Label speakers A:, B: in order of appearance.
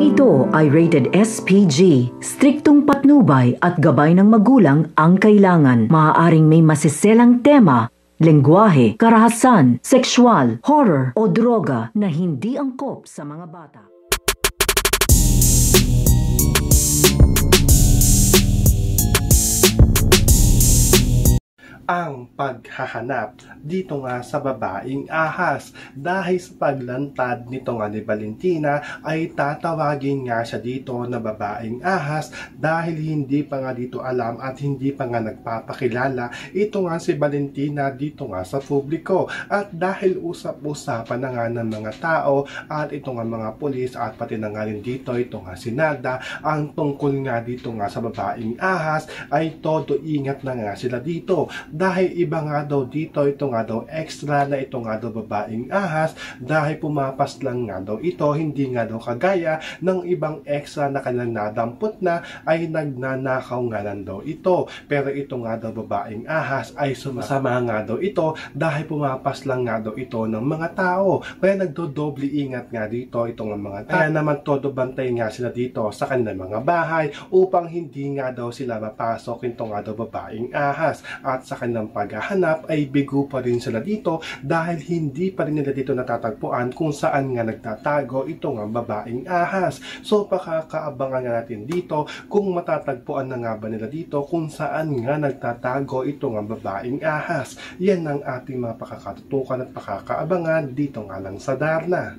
A: Programang ito ay rated SPG. Striktong patnubay at gabay ng magulang ang kailangan. Maaaring may masiselang tema, lengguwahe, karahasan, sexual, horror o droga na hindi angkop sa mga bata.
B: Ang paghahanap dito nga sa babaeng ahas dahil sa paglantad nito nga ni Valentina ay tatawagin nga siya dito na babaeng ahas dahil hindi pa nga dito alam at hindi pa nga nagpapakilala ito nga si Valentina dito nga sa publiko, at dahil usap-usapan na nga ng mga tao at ito nga mga pulis at pati na nga rin dito ito nga si Nada ang tungkol nga dito nga sa babaeng ahas ay todo ingat na nga sila dito. Dahil iba nga daw dito, ito nga daw extra na ito nga daw babaeng ahas dahil pumapas lang nga daw ito, hindi nga daw kagaya ng ibang extra na kanilang nadampot na ay nagnanakaw nga lang daw ito. Pero ito nga daw babaeng ahas ay sumasama nga daw ito dahil pumapas lang nga daw ito ng mga tao. Kaya nagdodoble ingat nga dito itong mga tao. Kaya naman todo bantay nga sila dito sa kanilang mga bahay upang hindi nga daw sila mapasok ito nga daw babaeng ahas. At sa ng paghahanap ay bigo pa rin sila dito dahil hindi pa rin nila dito natatagpuan kung saan nga nagtatago ito nga babaeng ahas. So pakakaabangan nga natin dito kung matatagpuan na nga ba nila dito kung saan nga nagtatago ito nga babaeng ahas. Yan ang ating mga pakakatutukan at pakakaabangan dito nga lang sa Darna.